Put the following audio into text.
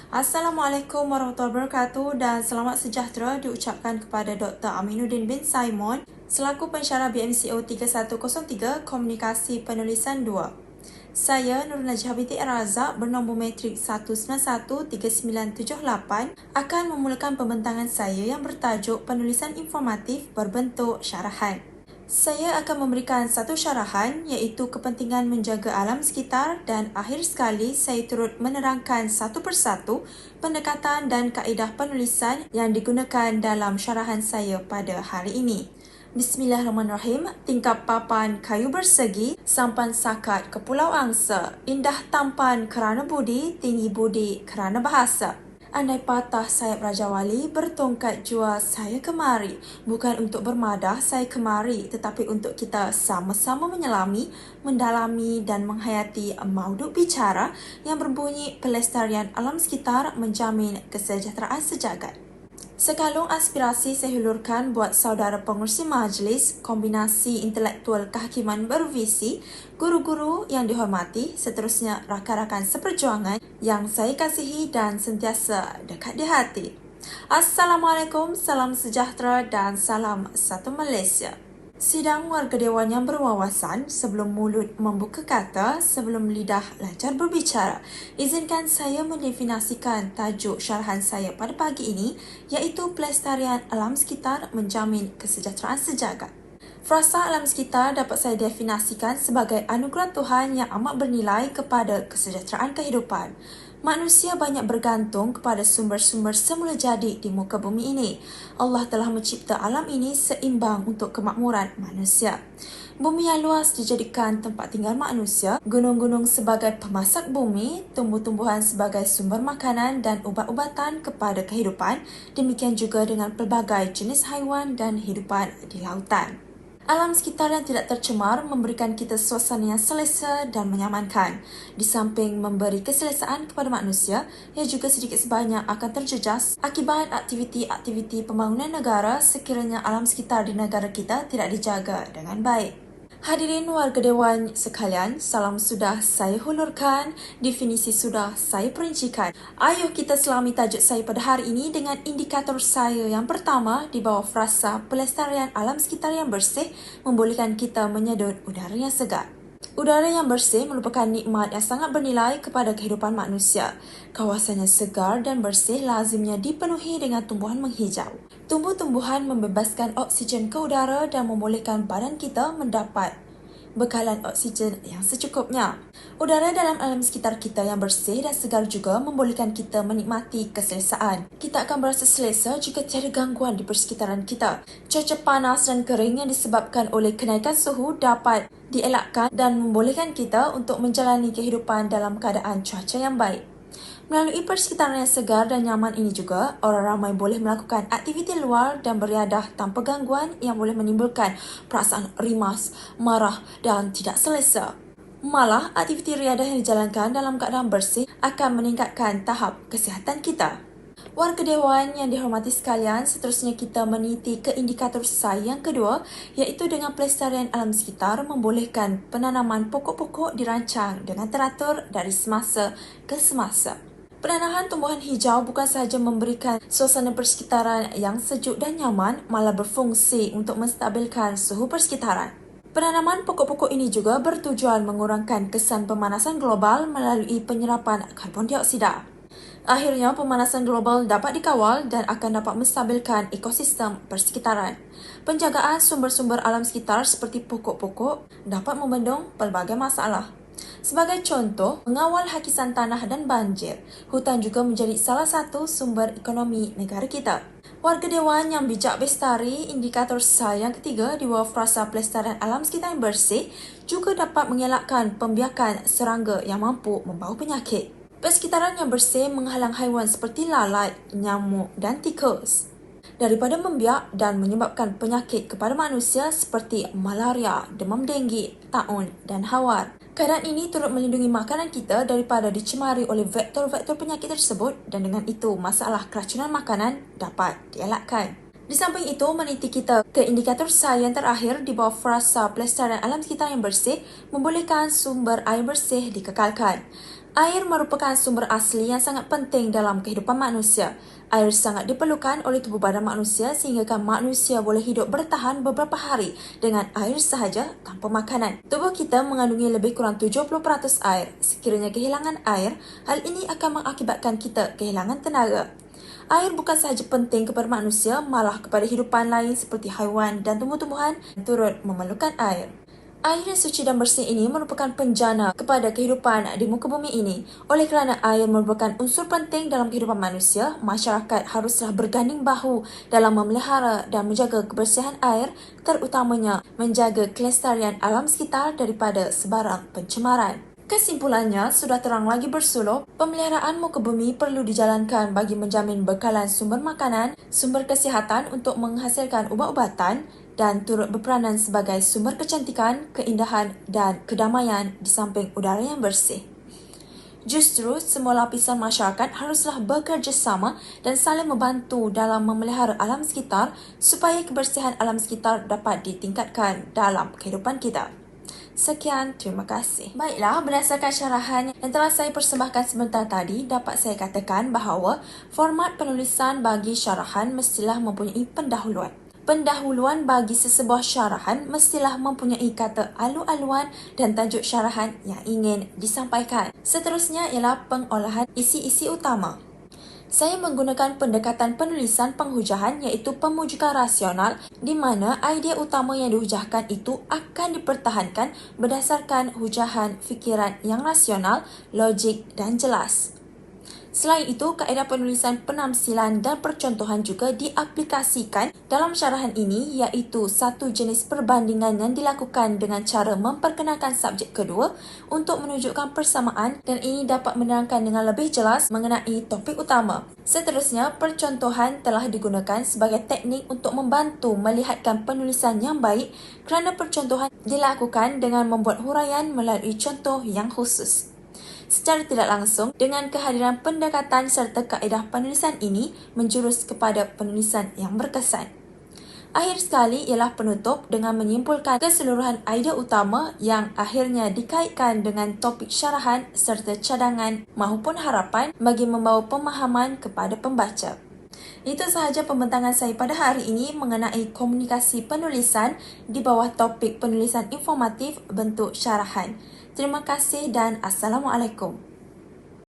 Assalamualaikum warahmatullahi wabarakatuh dan selamat sejahtera diucapkan kepada Dr. Aminuddin bin Simon selaku pensyarah BMCO 3103 Komunikasi Penulisan 2. Saya Nur Najah binti Razak bernombor matrik 1913978 akan memulakan pembentangan saya yang bertajuk Penulisan Informatif berbentuk syarahan. Saya akan memberikan satu syarahan iaitu kepentingan menjaga alam sekitar dan akhir sekali saya turut menerangkan satu persatu pendekatan dan kaedah penulisan yang digunakan dalam syarahan saya pada hari ini. Bismillahirrahmanirrahim. Tingkap papan kayu bersegi, sampan sakat ke pulau angsa, indah tampan kerana budi, tinggi budi kerana bahasa. Andai patah sayap Raja Wali, bertongkat jua saya kemari. Bukan untuk bermadah saya kemari, tetapi untuk kita sama-sama menyelami, mendalami dan menghayati mauduk bicara yang berbunyi pelestarian alam sekitar menjamin kesejahteraan sejagat. Sekalung aspirasi saya hulurkan buat saudara pengurusi majlis, kombinasi intelektual kehakiman bervisi, guru-guru yang dihormati, seterusnya rakan-rakan seperjuangan yang saya kasihi dan sentiasa dekat di hati. Assalamualaikum, salam sejahtera dan salam satu Malaysia. Sidang warga dewan yang berwawasan, sebelum mulut membuka kata, sebelum lidah lancar berbicara, izinkan saya mendefinisikan tajuk syarahan saya pada pagi ini iaitu pelestarian alam sekitar menjamin kesejahteraan sejagat. Frasa alam sekitar dapat saya definisikan sebagai anugerah Tuhan yang amat bernilai kepada kesejahteraan kehidupan. Manusia banyak bergantung kepada sumber-sumber semula jadi di muka bumi ini. Allah telah mencipta alam ini seimbang untuk kemakmuran manusia. Bumi yang luas dijadikan tempat tinggal manusia, gunung-gunung sebagai pemasak bumi, tumbuh-tumbuhan sebagai sumber makanan dan ubat-ubatan kepada kehidupan, demikian juga dengan pelbagai jenis haiwan dan hidupan di lautan. Alam sekitar yang tidak tercemar memberikan kita suasana yang selesa dan menyamankan. Di samping memberi keselesaan kepada manusia, ia juga sedikit sebanyak akan terjejas akibat aktiviti-aktiviti pembangunan negara sekiranya alam sekitar di negara kita tidak dijaga dengan baik. Hadirin warga dewan sekalian, salam sudah saya hulurkan, definisi sudah saya perincikan. Ayuh kita selami tajuk saya pada hari ini dengan indikator saya yang pertama di bawah frasa pelestarian alam sekitar yang bersih membolehkan kita menyedut udara yang segar. Udara yang bersih merupakan nikmat yang sangat bernilai kepada kehidupan manusia. Kawasan yang segar dan bersih lazimnya dipenuhi dengan tumbuhan menghijau. Tumbuh-tumbuhan membebaskan oksigen ke udara dan membolehkan badan kita mendapat bekalan oksigen yang secukupnya. Udara dalam alam sekitar kita yang bersih dan segar juga membolehkan kita menikmati keselesaan. Kita akan berasa selesa jika tiada gangguan di persekitaran kita. Cuaca panas dan kering yang disebabkan oleh kenaikan suhu dapat dielakkan dan membolehkan kita untuk menjalani kehidupan dalam keadaan cuaca yang baik. Melalui persekitaran yang segar dan nyaman ini juga, orang ramai boleh melakukan aktiviti luar dan beriadah tanpa gangguan yang boleh menimbulkan perasaan rimas, marah dan tidak selesa. Malah, aktiviti riadah yang dijalankan dalam keadaan bersih akan meningkatkan tahap kesihatan kita. Warga dewan yang dihormati sekalian, seterusnya kita meniti ke indikator saya yang kedua iaitu dengan pelestarian alam sekitar membolehkan penanaman pokok-pokok dirancang dengan teratur dari semasa ke semasa. Penanaman tumbuhan hijau bukan sahaja memberikan suasana persekitaran yang sejuk dan nyaman, malah berfungsi untuk menstabilkan suhu persekitaran. Penanaman pokok-pokok ini juga bertujuan mengurangkan kesan pemanasan global melalui penyerapan karbon dioksida. Akhirnya, pemanasan global dapat dikawal dan akan dapat menstabilkan ekosistem persekitaran. Penjagaan sumber-sumber alam sekitar seperti pokok-pokok dapat membendung pelbagai masalah. Sebagai contoh, mengawal hakisan tanah dan banjir, hutan juga menjadi salah satu sumber ekonomi negara kita. Warga dewan yang bijak bestari, indikator saya yang ketiga di bawah frasa pelestarian alam sekitar yang bersih juga dapat mengelakkan pembiakan serangga yang mampu membawa penyakit. Persekitaran yang bersih menghalang haiwan seperti lalat, nyamuk dan tikus daripada membiak dan menyebabkan penyakit kepada manusia seperti malaria, demam denggi, taun dan hawar. Keadaan ini turut melindungi makanan kita daripada dicemari oleh vektor-vektor penyakit tersebut dan dengan itu masalah keracunan makanan dapat dielakkan. Di samping itu, meniti kita ke indikator saya yang terakhir di bawah frasa pelestarian alam sekitar yang bersih membolehkan sumber air bersih dikekalkan. Air merupakan sumber asli yang sangat penting dalam kehidupan manusia. Air sangat diperlukan oleh tubuh badan manusia sehingga manusia boleh hidup bertahan beberapa hari dengan air sahaja tanpa makanan. Tubuh kita mengandungi lebih kurang 70% air. Sekiranya kehilangan air, hal ini akan mengakibatkan kita kehilangan tenaga. Air bukan sahaja penting kepada manusia, malah kepada hidupan lain seperti haiwan dan tumbuh-tumbuhan turut memerlukan air. Air yang suci dan bersih ini merupakan penjana kepada kehidupan di muka bumi ini. Oleh kerana air merupakan unsur penting dalam kehidupan manusia, masyarakat haruslah berganding bahu dalam memelihara dan menjaga kebersihan air, terutamanya menjaga kelestarian alam sekitar daripada sebarang pencemaran. Kesimpulannya, sudah terang lagi bersulur, pemeliharaan muka bumi perlu dijalankan bagi menjamin bekalan sumber makanan, sumber kesihatan untuk menghasilkan ubat-ubatan dan turut berperanan sebagai sumber kecantikan, keindahan dan kedamaian di samping udara yang bersih. Justru, semua lapisan masyarakat haruslah bekerjasama dan saling membantu dalam memelihara alam sekitar supaya kebersihan alam sekitar dapat ditingkatkan dalam kehidupan kita. Sekian, terima kasih. Baiklah, berdasarkan syarahan yang telah saya persembahkan sebentar tadi, dapat saya katakan bahawa format penulisan bagi syarahan mestilah mempunyai pendahuluan. Pendahuluan bagi sesebuah syarahan mestilah mempunyai kata alu-aluan dan tajuk syarahan yang ingin disampaikan. Seterusnya ialah pengolahan isi-isi utama. Saya menggunakan pendekatan penulisan penghujahan iaitu pemujukan rasional di mana idea utama yang dihujahkan itu akan dipertahankan berdasarkan hujahan fikiran yang rasional, logik dan jelas. Selain itu, kaedah penulisan penamsilan dan percontohan juga diaplikasikan dalam syarahan ini iaitu satu jenis perbandingan yang dilakukan dengan cara memperkenalkan subjek kedua untuk menunjukkan persamaan dan ini dapat menerangkan dengan lebih jelas mengenai topik utama. Seterusnya, percontohan telah digunakan sebagai teknik untuk membantu melihatkan penulisan yang baik kerana percontohan dilakukan dengan membuat huraian melalui contoh yang khusus. Secara tidak langsung, dengan kehadiran pendekatan serta kaedah penulisan ini menjurus kepada penulisan yang berkesan. Akhir sekali ialah penutup dengan menyimpulkan keseluruhan idea utama yang akhirnya dikaitkan dengan topik syarahan serta cadangan maupun harapan bagi membawa pemahaman kepada pembaca. Itu sahaja pembentangan saya pada hari ini mengenai komunikasi penulisan di bawah topik penulisan informatif bentuk syarahan. Terima kasih dan Assalamualaikum.